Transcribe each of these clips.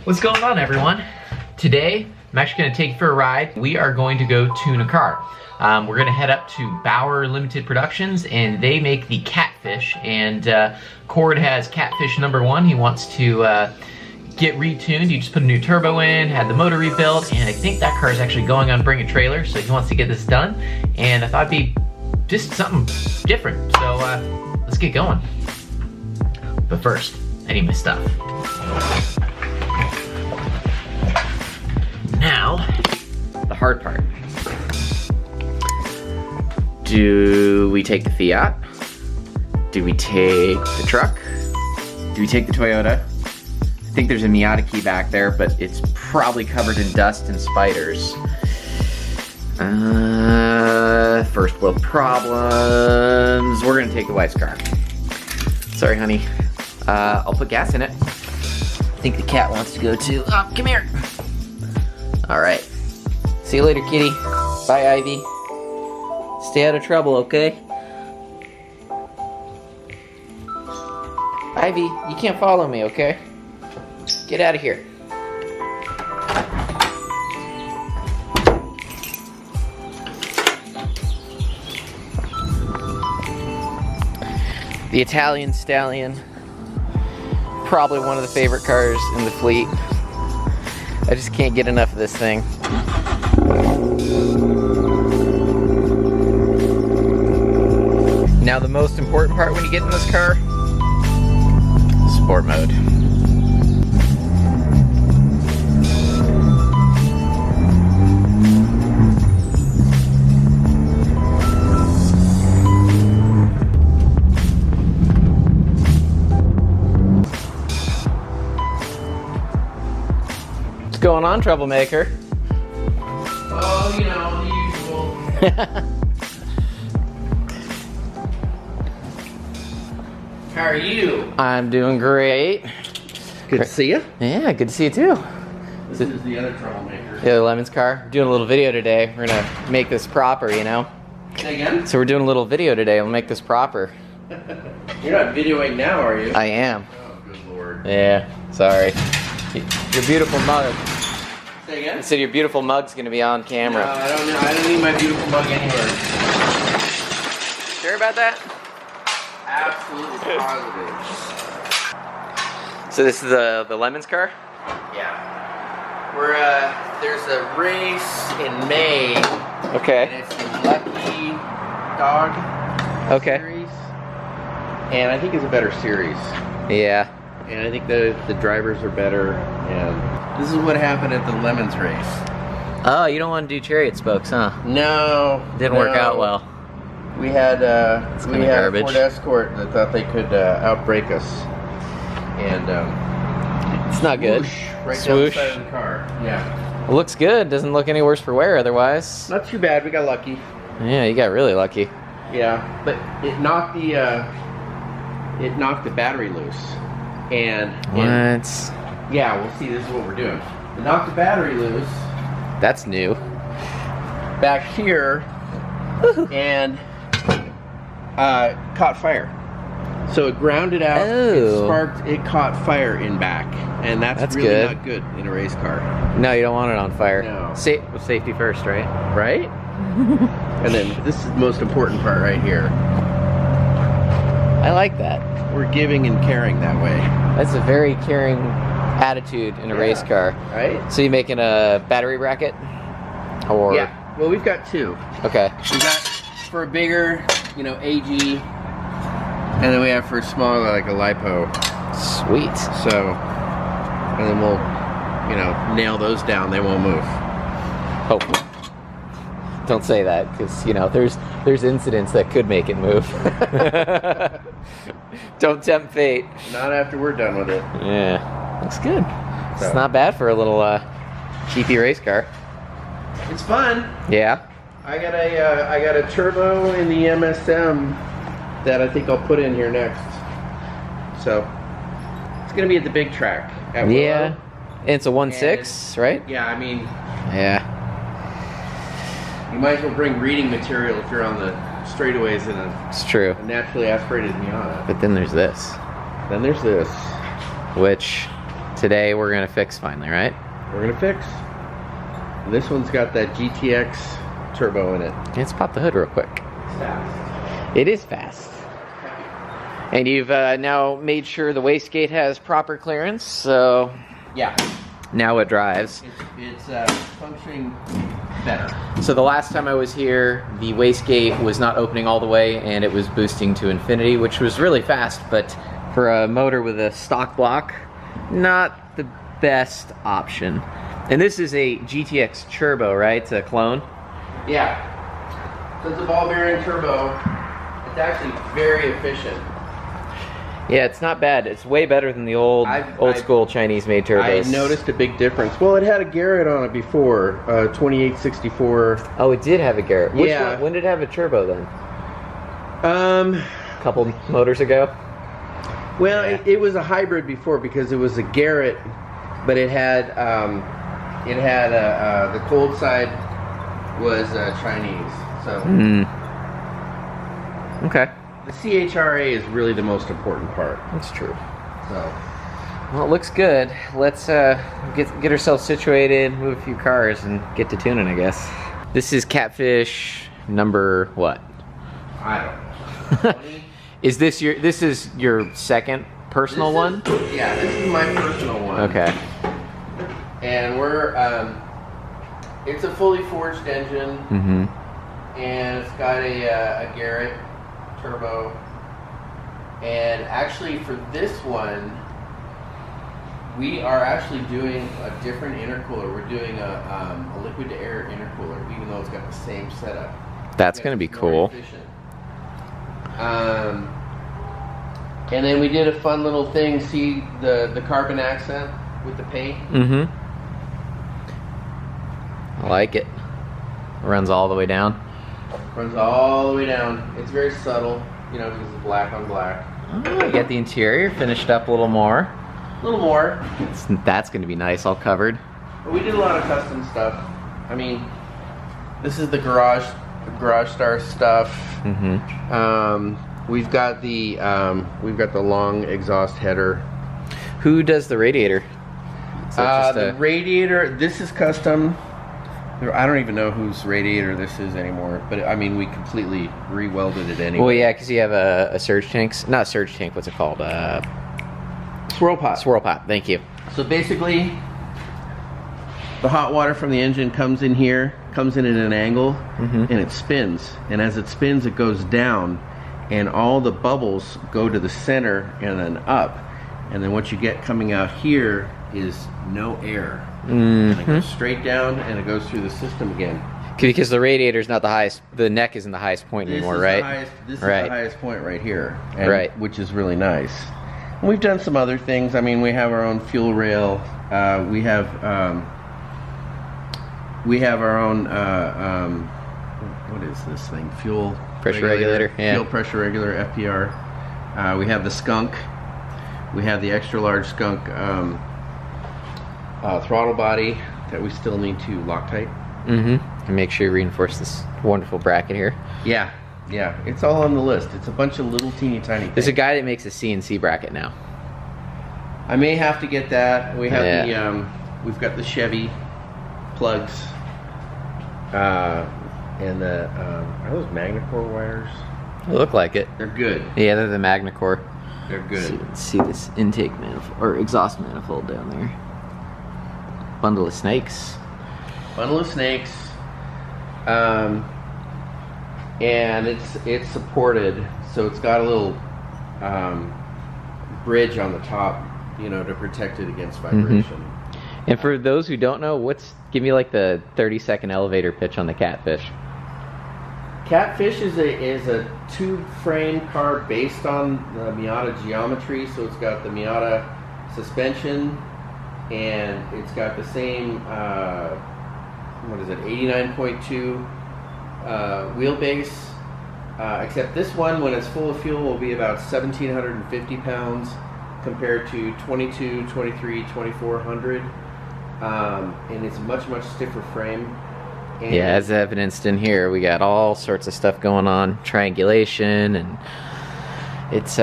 What's going on, everyone? Today, I'm actually going to take you for a ride. We are going to go tune a car. We're going to head up to Bauer Limited Productions, and they make the Catfish. And Cord has Catfish #1. He wants to get retuned. You just put a new turbo in, had the motor rebuilt, and I think that car is actually going on Bring a Trailer, so he wants to get this done. And I thought it'd be just something different. So let's get going. But first, I need my stuff. Now, the hard part. Do we take the Fiat? Do we take the truck? Do we take the Toyota? I think there's a Miata key back there, but it's probably covered in dust and spiders. First world problems. We're gonna take the wife's car. Sorry, honey. I'll put gas in it. I think the cat wants to go too. Oh, come here. All right. See you later, kitty. Bye, Ivy. Stay out of trouble, okay? Ivy, you can't follow me, okay? Get out of here. The Italian Stallion. Probably one of the favorite cars in the fleet. I just can't get enough of this thing. Now the most important part when you get in this car, sport mode. What's going on, troublemaker? Oh, you know, the usual. How are you? I'm doing great. Good to see you. Yeah, good to see you too. This is the other troublemaker. Yeah, Lemon's car. Doing a little video today. We're gonna make this proper, you know? Say again? So we're doing a little video today. We'll make this proper. You're not videoing now, are you? I am. Oh, good lord. Yeah, sorry. Your beautiful mug. Say again? I said your beautiful mug's gonna be on camera. No, I don't know. I don't need my beautiful mug anywhere. Sure about that? Absolutely positive. So this is the Lemon's car? Yeah. We're, there's a race in May. Okay. And it's the Lucky Dog series. And I think it's a better series. Yeah. And I think the drivers are better. And this is what happened at the Lemons race. Oh, you don't want to do chariot spokes, huh? No. Didn't work out well. We had a garbage. Ford Escort that thought they could outbrake us, and It's not good. whoosh, right Swoosh. down the side of the car. Yeah, It looks good. Doesn't look any worse for wear otherwise. not too bad. We got lucky. Yeah, you got really lucky. Yeah, but it knocked the battery loose, and yeah, we'll see. This is what we're doing. It knocked the battery loose That's new. back here, and caught fire. So it grounded out, Oh. it sparked, it caught fire in back. And that's really good. not good in a race car. No, you don't want it on fire. No. Safety first, right? Right? And then this is the most important part right here. I like that. We're giving and caring that way. That's a very caring attitude in a race car. Right? So you making a battery bracket? Or Yeah. Well, we've got two. Okay. We got for a bigger, you know, AG, and then we have for a smaller, like a LiPo. Sweet. So, and then we'll, you know, nail those down. They won't move. Hopefully. Don't say that, because you know there's incidents that could make it move. Don't tempt fate. Not after we're done with it. Yeah, looks good. So. It's not bad for a little cheapy race car. It's fun. Yeah. I got a turbo in the MSM that I think I'll put in here next. So it's gonna be at the big track. At Yeah. Willow. And it's a 1.6, right? Yeah, I mean, Yeah. you might as well bring reading material if you're on the straightaways in It's true. a naturally aspirated Miata. But then there's this, Then there's this. which today we're gonna fix finally, right? We're gonna fix. This one's got that GTX turbo in it. Let's pop the hood real quick. It's fast. It is fast. And you've now made sure the wastegate has proper clearance, so Yeah. now it drives. It's functioning better. So the last time I was here, the wastegate was not opening all the way and it was boosting to infinity, which was really fast, but for a motor with a stock block, not the best option. And this is a GTX turbo, right? It's a clone? Yeah. So it's a ball bearing turbo. It's actually very efficient. Yeah, it's not bad. It's way better than the old school Chinese made turbos. I noticed a big difference. Well, it had a Garrett on it before, 2864. Oh, it did have a Garrett. Which Yeah. one, when did it have a turbo then? A couple motors ago? Well, Yeah. it was a hybrid before because it was a Garrett, but it had the cold side was Chinese. So Okay. the CHRA is really the most important part. That's true. So Well, it looks good. Let's get ourselves situated, move a few cars, and get to tuning, I guess. This is Catfish number what? I don't know. 20? Is this your second personal one? Yeah, this is my personal one. Okay. And we're it's a fully forged engine, and it's got a Garrett turbo. And actually, for this one, we are actually doing a different intercooler. We're doing a liquid-to-air intercooler, even though it's got the same setup. That's going to be cool. Efficient. And then we did a fun little thing. See the carbon accent with the paint? I like it. Runs all the way down. Runs all the way down. It's very subtle, you know, because it's black on black. Oh, you got the interior finished up a little more. A little more. That's going to be nice, all covered. But we did a lot of custom stuff. I mean, this is the garage star stuff. We've got the long exhaust header. Who does the radiator? Is that The radiator. This is custom. I don't even know whose radiator this is anymore. But I mean, we completely re-welded it anyway. Well, yeah, because you have a surge tank. Not a surge tank. What's it called? Swirl pot. Swirl pot. Thank you. So basically, the hot water from the engine comes in here, comes in at an angle, and it spins. And as it spins, it goes down, and all the bubbles go to the center and then up. And then what you get coming out here is no air. And it goes straight down, and it goes through the system again. Because the radiator's not the highest, the neck isn't the highest point anymore, right? This is the highest point right here, and, right? Which is really nice. And we've done some other things. I mean, we have our own fuel rail. We have our own. What is this thing? Fuel pressure regulator. Yeah. Fuel pressure regulator (FPR). We have the skunk. We have the extra large skunk throttle body that we still need to Loctite. And make sure you reinforce this wonderful bracket here. Yeah, it's all on the list. It's a bunch of little teeny tiny things. There's a guy that makes a CNC bracket now. I may have to get that. We have we've got the Chevy plugs, and the are those MagnaCore wires? They look like it. They're good. Yeah, they're the MagnaCore. They're good. See this intake manifold or exhaust manifold down there. Bundle of snakes. Bundle of snakes. And it's supported, so it's got a little bridge on the top, you know, to protect it against vibration. And for those who don't know, give me like the 30-second elevator pitch on the Catfish. Catfish is a tube frame car based on the Miata geometry, so it's got the Miata suspension, and it's got the same 89.2 wheelbase, except this one, when it's full of fuel, will be about 1,750 pounds compared to 22, 23, 2,400, and it's a much stiffer frame. And yeah, as evidenced in here, we got all sorts of stuff going on, triangulation, and it's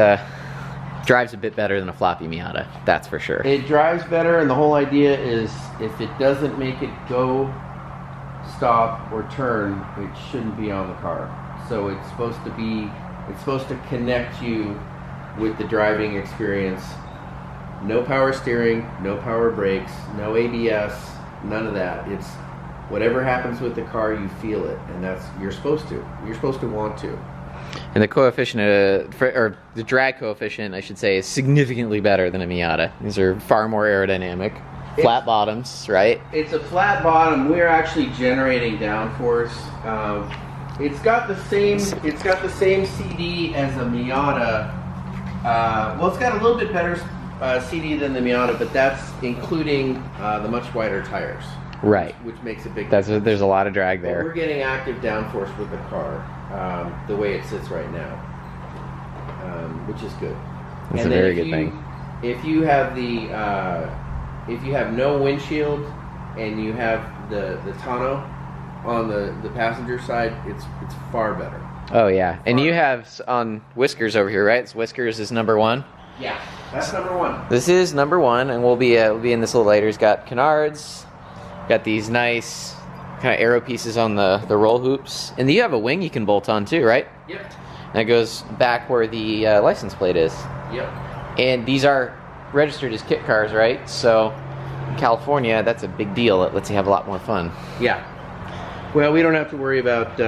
Drives a bit better than a floppy Miata, that's for sure. It drives better, and the whole idea is if it doesn't make it go, stop, or turn, it shouldn't be on the car. So it's supposed to connect you with the driving experience. No power steering, no power brakes, no ABS, none of that. It's whatever happens with the car, you feel it, and you're supposed to want to. And the coefficient, or the drag coefficient, I should say, is significantly better than a Miata. These are far more aerodynamic. Flat bottoms, right? It's a flat bottom. We're actually generating downforce. It's got the same CD as a Miata. Well, it's got a little bit better CD than the Miata, but that's including the much wider tires. Right. Which makes a big difference. There's a lot of drag there. But we're getting active downforce with the car, the way it sits right now, which is good. That's a very good thing. If you have if you have no windshield and you have the tonneau on the passenger side, it's far better. Oh yeah, and you have on Whiskers over here, right? So Whiskers is number 1. Yeah, that's number 1. This is number 1, and we'll be in this little later. It's got canards, got these nice kind of arrow pieces on the roll hoops, and you have a wing you can bolt on too, right? Yep. And it goes back where the license plate is. Yep. And these are registered as kit cars, right? So in California, that's a big deal. It lets you have a lot more fun. Yeah. Well, we don't have to worry about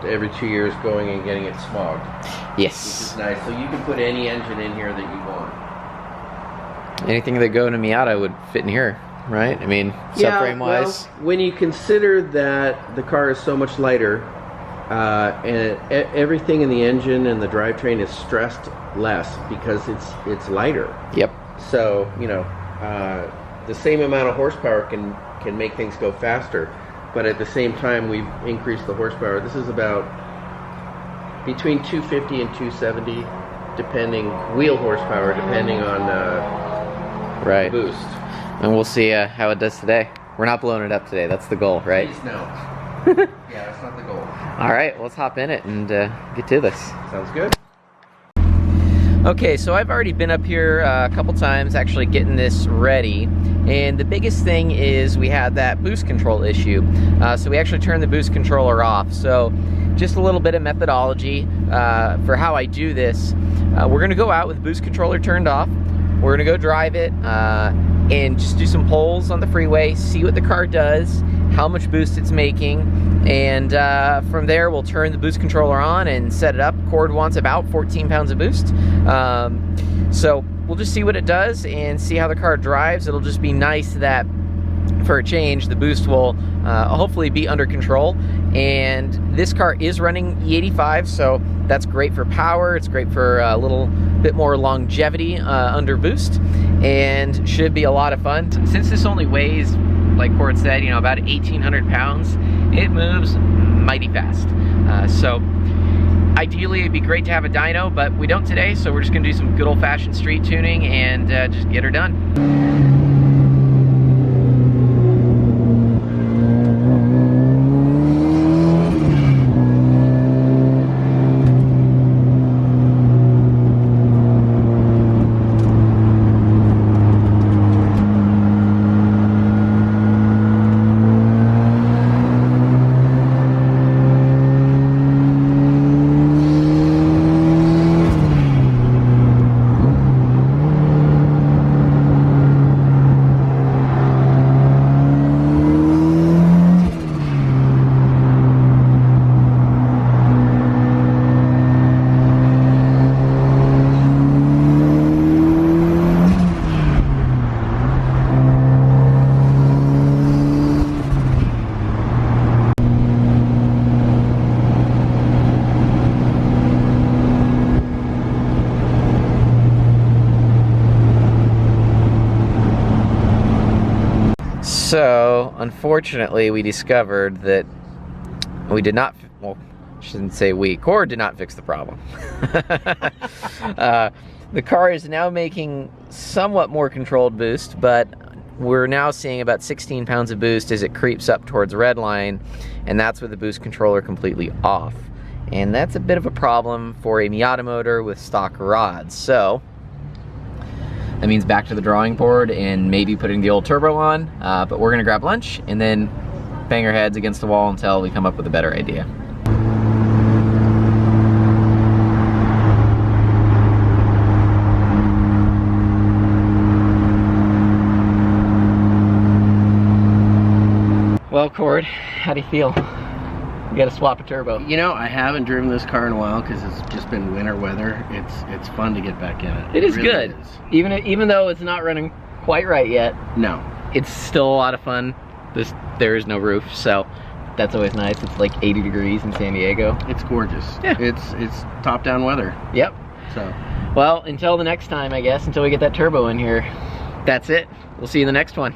every 2 years going and getting it smogged. Yes. Which is nice. So you can put any engine in here that you want. Anything that go in a Miata would fit in here, right? I mean, subframe wise. Well, when you consider that the car is so much lighter, and everything in the engine and the drivetrain is stressed less because it's lighter. Yep. So the same amount of horsepower can make things go faster, but at the same time we've increased the horsepower. This is about between 250 and 270, depending wheel horsepower, depending on right boost. And we'll see how it does today. We're not blowing it up today. That's the goal, right? Please no. Yeah, that's not the goal. All right, let's hop in it and get to this. Sounds good. Okay, so I've already been up here a couple times actually getting this ready, and the biggest thing is we had that boost control issue. So we actually turned the boost controller off. So just a little bit of methodology for how I do this. We're gonna go out with the boost controller turned off. We're gonna go drive it and just do some polls on the freeway, see what the car does, how much boost it's making, and from there we'll turn the boost controller on and set it up. Cord wants about 14 pounds of boost. So we'll just see what it does and see how the car drives. It'll just be nice that for a change the boost will hopefully be under control. And this car is running E85, so that's great for power. It's great for a little bit more longevity under boost, and should be a lot of fun. Since this only weighs, like Cord said, about 1,800 pounds, it moves mighty fast. So ideally it'd be great to have a dyno, but we don't today, so we're just gonna do some good old-fashioned street tuning and just get her done. So, unfortunately, we discovered that we did not, well, I shouldn't say we, Cord did not fix the problem. The car is now making somewhat more controlled boost, but we're now seeing about 16 pounds of boost as it creeps up towards red line, and that's with the boost controller completely off. And that's a bit of a problem for a Miata motor with stock rods. So that means back to the drawing board and maybe putting the old turbo on, but we're gonna grab lunch and then bang our heads against the wall until we come up with a better idea. Well, Cord, how do you feel? You gotta swap a turbo. You know, I haven't driven this car in a while because it's just been winter weather. It's fun to get back in it. It is really good. is. Even though it's not running quite right yet, No. it's still a lot of fun. There is no roof, so that's always nice. It's like 80 degrees in San Diego. It's gorgeous. Yeah. It's top-down weather. Yep. So, Well, until the next time, I guess, until we get that turbo in here, that's it. We'll see you in the next one.